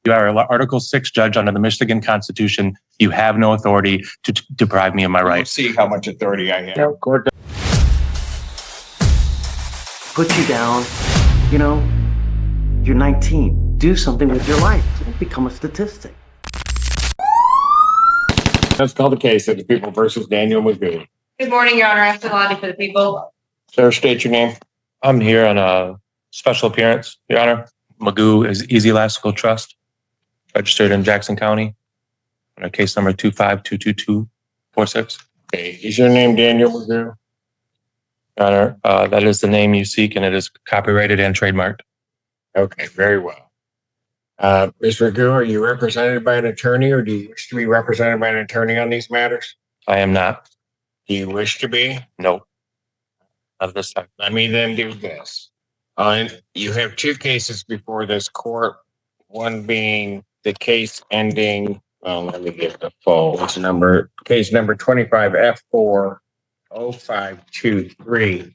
You are an Article 6 judge under the Michigan Constitution. You have no authority to deprive me of my rights. See how much authority I have. Court put you down. You know, you're 19. Do something with your life. Don't become a statistic. Let's call the case of the people versus Daniel Magoo. Good morning, Your Honor. After Lottie for the people. Sir, state your name. I'm here on a special appearance, Your Honor. Magoo is Easy Elastical Trust, registered in Jackson County, on case number 2522246. Okay. Is your name Daniel Magoo? Your Honor, that is the name you seek, and it is copyrighted and trademarked. Okay, very well. Ms. Magoo, are you represented by an attorney, or do you wish to be represented by an attorney on these matters? I am not. Do you wish to be? No. Not this time. Let me then do this. You have two cases before this court, one being the case ending, let me get the full number, case number 25F40523.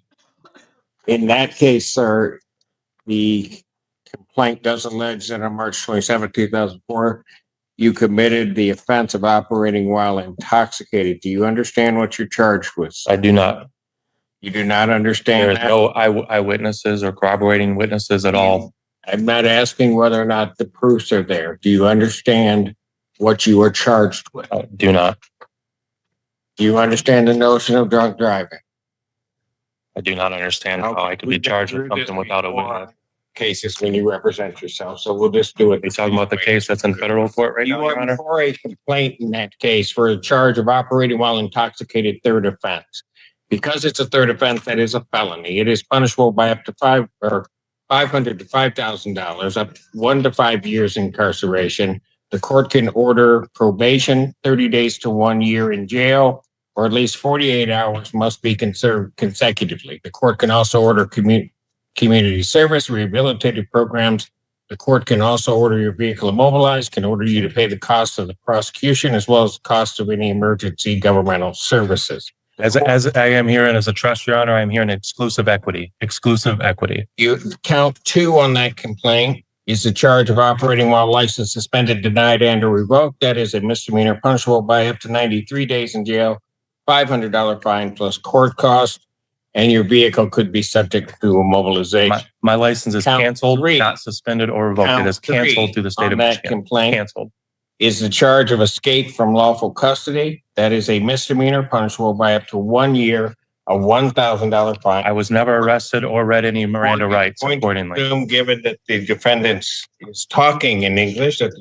In that case, sir, the complaint does allege that on March 27, 2004, you committed the offense of operating while intoxicated. Do you understand what you're charged with, sir? I do not. You do not understand There is that? no eyewitnesses or corroborating witnesses at all. I'm not asking whether or not the proofs are there. Do you understand what you are charged with? I do not. Do you understand the notion of drunk driving? I do not understand how I could be charged with something without a witness. Cases when you represent yourself, so we'll just do it. Are you talking about the case that's in federal court right You now, Your are Honor? before a complaint in that case for a charge of operating while intoxicated, third offense. Because it's a third offense, that is a felony. It is punishable by up to $500 to $5,000, up to 1 to 5 years incarceration. The court can order probation, 30 days to 1 year in jail, or at least 48 hours must be conserved consecutively. The court can also order community service, rehabilitative programs. The court can also order your vehicle immobilized, can order you to pay the cost of the prosecution, as well as the cost of any emergency governmental services. As I am here and as a trust, Your Honor, I am here in exclusive equity. Exclusive equity. You count 2 on that complaint is the charge of operating while license suspended, denied, and or revoked. That is a misdemeanor punishable by up to 93 days in jail, $500 fine plus court costs, and your vehicle could be subject to immobilization. My license is Count canceled, 3. not suspended or revoked. Count It is 3 canceled through the state on of that Michigan. complaint Canceled. is the charge of escape from lawful custody. That is a misdemeanor punishable by up to 1 year, a $1,000 fine. I was never arrested or read any Miranda rights accordingly. Given that the defendant is talking in English, that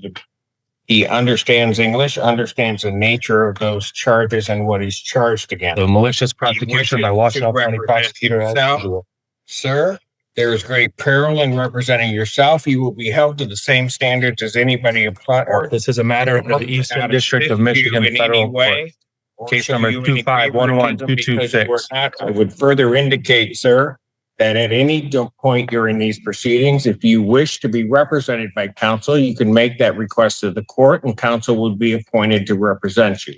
he understands English, understands the nature of those charges and what he's charged against. The malicious prosecution by Washington County prosecutor as usual. Sir, there is great peril in representing yourself. You will be held to the same standards as anybody apply. This is a matter of the Eastern District of Michigan Federal Court. Case number 2511226. I would further indicate, sir, that at any point during these proceedings, if you wish to be represented by counsel, you can make that request to the court and counsel will be appointed to represent you.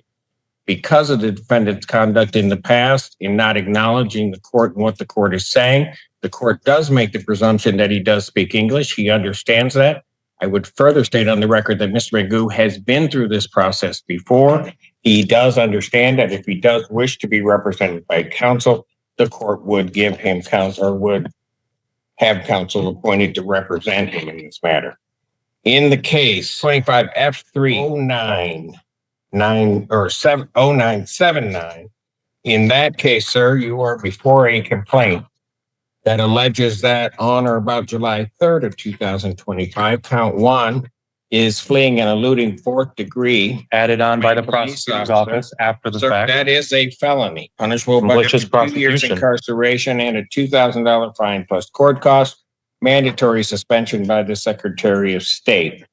Because of the defendant's conduct in the past, in not acknowledging the court and what the court is saying, the court does make the presumption that he does speak English. He understands that. I would further state on the record that Mr. Magoo has been through this process before. He does understand that if he does wish to be represented by counsel, the court would give him counsel or would have counsel appointed to represent him in this matter. In the case 25F30979, in that case, sir, you are before a complaint that alleges that on or about July 3rd of 2025, count 1 is fleeing and eluding 4th degree. Added on by the prosecutor's office after the Sir, fact. that is a felony, punishable by Malicious 2 years prosecution. incarceration and a $2,000 fine plus court costs, mandatory suspension by the Secretary of State.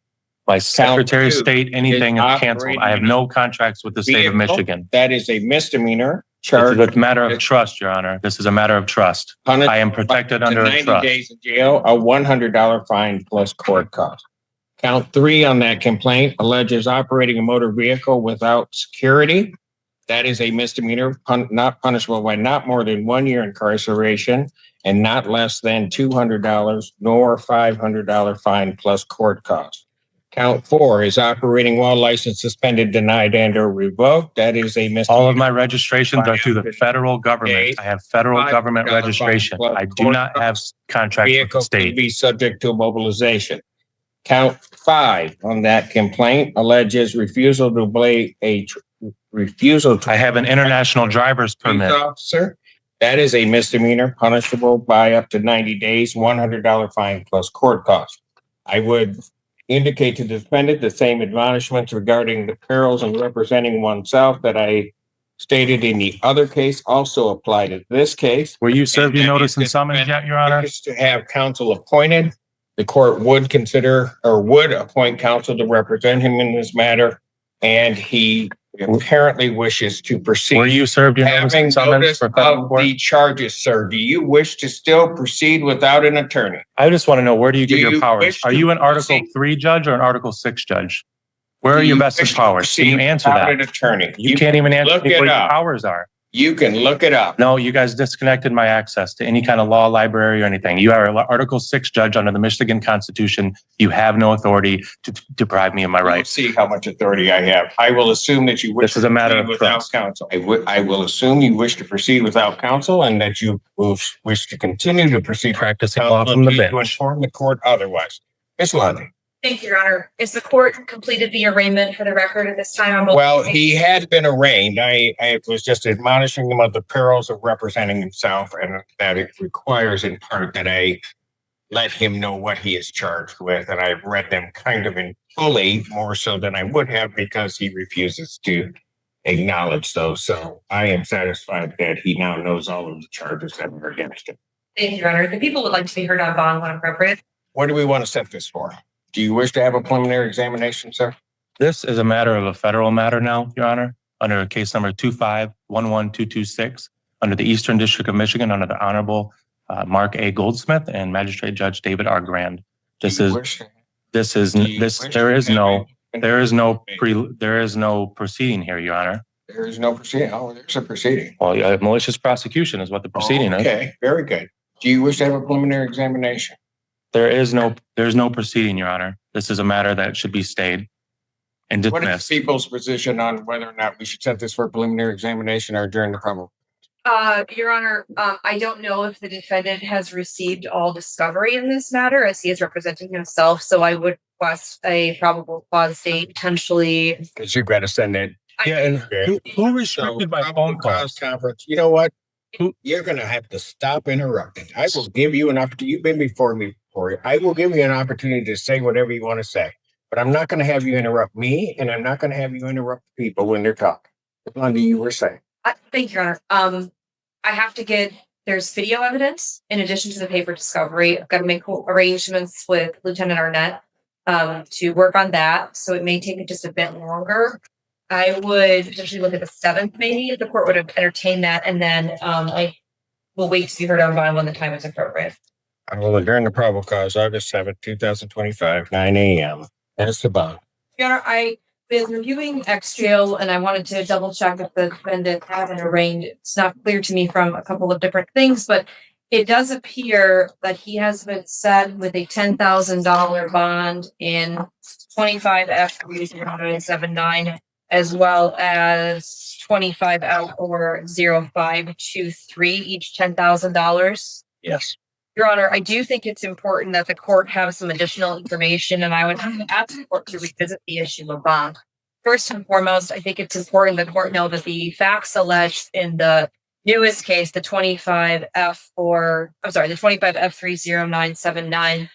My Secretary of 2 State, anything is is canceled. I have no contracts with the state of vehicle. Michigan. That is a misdemeanor This charge. is a matter of trust, Your Honor. This is a matter of trust. I am protected under a 90 trust. days in jail, a $100 fine plus court cost. Count 3 on that complaint alleges operating a motor vehicle without security. That is a misdemeanor, not punishable by not more than 1 year incarceration and not less than $200 nor $500 fine plus court costs. Count 4 is operating while license suspended, denied, and or revoked. That is a misdemeanor. All of my registrations are through the federal government. I have federal government registration. I do not have contracts with the Vehicle state. could be subject to mobilization. Count 5 on that complaint alleges refusal to obey refusal to I have an international driver's permit. officer. That is a misdemeanor punishable by up to 90 days, $100 fine plus court costs. I would indicate to the defendant the same admonishments regarding the perils of representing oneself that I stated in the other case also apply to this case. Were you served your And notice and if the summons yet, Your Honor? is to have counsel appointed, the court would consider or would appoint counsel to represent him in this matter, and he apparently wishes to proceed. Were you served your notice Having and summons notice for federal of court? the charges, sir, do you wish to still proceed without an attorney? I just want to know, where do you get Do your you powers? wish Are to you an Article proceed? 3 judge or an Article 6 judge? Where are Do your you vested wish to powers? Can you proceed answer without that? an attorney. You can't even answer look me it what your up. powers are. You can look it up. No, you guys disconnected my access to any kind of law library or anything. You are an Article 6 judge under the Michigan Constitution. You have no authority to deprive me of my We'll rights. see how much authority I have. I will assume that you wish This is a matter to of proceed without trust. counsel. I will assume you wish to proceed without counsel and that you will wish to continue to proceed. Practicing law from the To bench. inform the court otherwise. Ms. Lundy. Thank you, Your Honor. Is the court completed the arraignment for the record at this time? Well, he had been arraigned. I was just admonishing him of the perils of representing himself and that it requires in part that I let him know what he is charged with. And I've read them kind of in fully, more so than I would have because he refuses to acknowledge those. So I am satisfied that he now knows all of the charges that are against him. Thank you, Your Honor. The people would like to be heard on bond when appropriate. What do we want to set this for? Do you wish to have a preliminary examination, sir? This is a matter of a federal matter now, Your Honor, under case number 2511226, under the Eastern District of Michigan, under the Honorable Mark A. Goldsmith and Magistrate Judge David R. Grand. There is no proceeding here, Your Honor. There is no proceeding. Oh, there's a proceeding. Well, yeah, malicious prosecution is what the proceeding is. Okay, very good. Do you wish to have a preliminary examination? There's no proceeding, Your Honor. This is a matter that should be stayed and What is dismissed. the people's position on whether or not we should set this for a preliminary examination or during the probable? Your Honor, I don't know if the defendant has received all discovery in this matter as he is representing himself. So I would request a probable cause date potentially. Because you've got to send it. Yeah, and Okay. who restricted my phone calls? Conference. You know what? You're going to have to stop interrupting. I will give you an opportunity. You've been before me. I will give you an opportunity to say whatever you want to say, but I'm not going to have you interrupt me, and I'm not going to have you interrupt people when they're talking. Lundy, you were saying. Thank you, Your Honor. I have to get, there's video evidence in addition to the paper discovery. I've got to make arrangements with Lieutenant Arnett to work on that. So it may take just a bit longer. I would potentially look at the 7th, maybe, if the court would have entertained that. And then I will wait to be heard on bond when the time is appropriate. I will adjourn the probable cause August 7th, 2025, 9 a.m. That's the bond. Your Honor, I've been reviewing X jail and I wanted to double check if the defendant had been arraigned. It's not clear to me from a couple of different things, but it does appear that he has been set with a $10,000 bond in 25 F30979, as well as 25 L or 0523, each $10,000. Yes. Your Honor, I do think it's important that the court have some additional information, and I would ask the court to revisit the issue of bond. First and foremost, I think it's important the court know that the facts alleged in the newest case, the 25 F30979,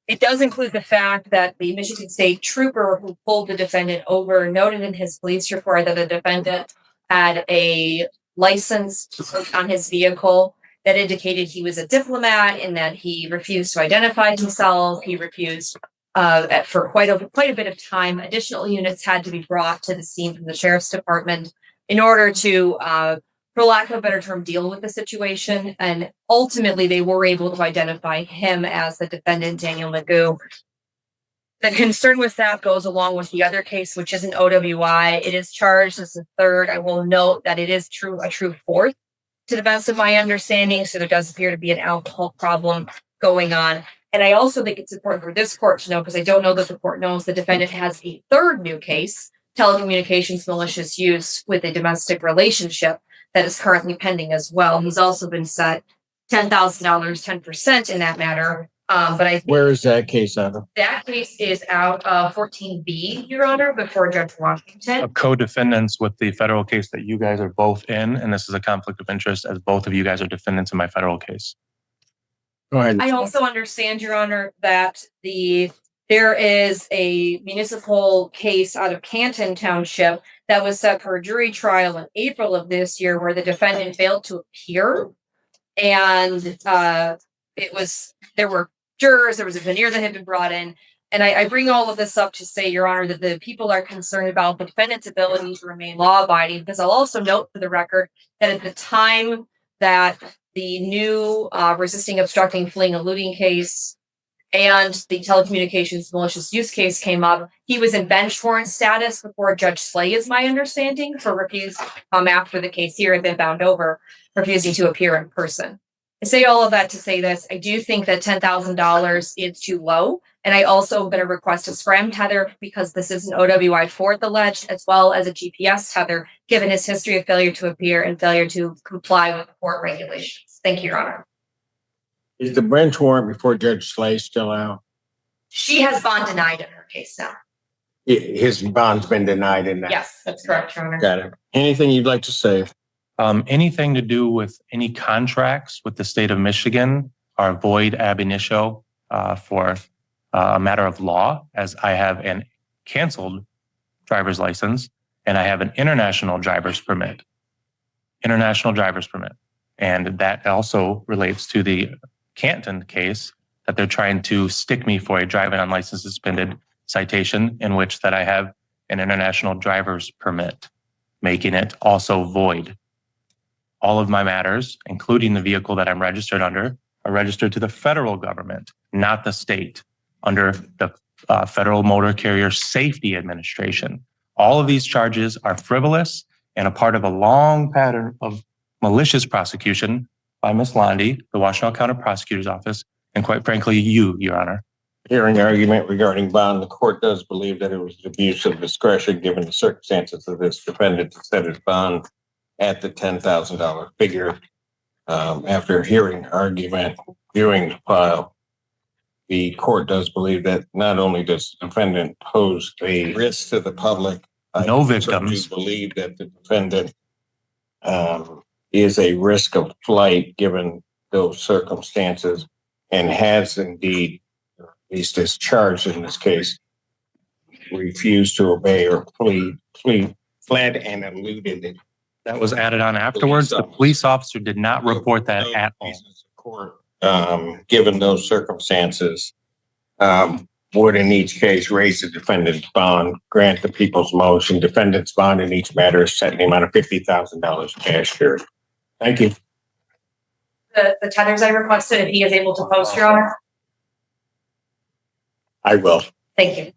it does include the fact that the Michigan State trooper who pulled the defendant over noted in his police report that the defendant had a license on his vehicle that indicated he was a diplomat and that he refused to identify himself. He refused for quite a bit of time. Additional units had to be brought to the scene from the sheriff's department in order to, for lack of a better term, deal with the situation. And ultimately, they were able to identify him as the defendant, Daniel Magoo. The concern with that goes along with the other case, which is an OWI. It is charged as a third. I will note that it is a true fourth, to the best of my understanding. So there does appear to be an alcohol problem going on. And I also think it's important for this court to know, because I don't know that the court knows, the defendant has a third new case, telecommunications malicious use with a domestic relationship, that is currently pending as well. He's also been set $10,000, 10% in that matter. But I think Where is that case out of? that case is out of 14B, Your Honor, before Judge Washington. Of co-defendants with the federal case that you guys are both in, and this is a conflict of interest as both of you guys are defendants in my federal case. Go ahead. I also understand, Your Honor, that there is a municipal case out of Canton Township that was set for a jury trial in April of this year, where the defendant failed to appear. And there were jurors, there was a veneer that had been brought in. And I bring all of this up to say, Your Honor, that the people are concerned about the defendant's ability to remain law-abiding, because I'll also note for the record that at the time that the new resisting, obstructing, fleeing, eluding case and the telecommunications malicious use case came up, he was in bench warrant status before Judge Slay, is my understanding, for refuse after the case here had been bound over, refusing to appear in person. I say all of that to say this. I do think that $10,000 is too low. And I also am going to request a SRAM tether, because this is an OWI 4th alleged, as well as a GPS tether, given his history of failure to appear and failure to comply with court regulations. Thank you, Your Honor. Is the bench warrant before Judge Slay still out? She has bond denied in her case now. His bond's been denied in that. Yes, that's correct, Your Honor. Got it. Anything you'd like to say? Anything to do with any contracts with the state of Michigan are void ab initio for a matter of law, as I have an canceled driver's license and I have an international driver's permit. And that also relates to the Canton case that they're trying to stick me for a driving unlicensed suspended citation, in which that I have an international driver's permit, making it also void. All of my matters, including the vehicle that I'm registered under, are registered to the federal government, not the state, under the Federal Motor Carrier Safety Administration. All of these charges are frivolous and a part of a long pattern of malicious prosecution by Ms. Londy, the Washtenaw County Prosecutor's Office, and quite frankly, you, Your Honor. Hearing argument regarding bond, the court does believe that it was an abuse of discretion, given the circumstances of this defendant, to set his bond at the $10,000 figure. After hearing argument, viewing the file, the court does believe that not only does the defendant pose a risk to the public, No I victims. do believe that the defendant is a risk of flight given those circumstances, and has indeed, at least as charged in this case, refused to obey or fled and eluded it. That was added on afterwards. The police officer did not report that at all. Court, given those circumstances, would in each case raise the defendant's bond, grant the people's motion. Defendant's bond in each matter is set in the amount of $50,000 cash here. Thank you. The tethers I requested, if he is able to post, Your Honor. I will. Thank you.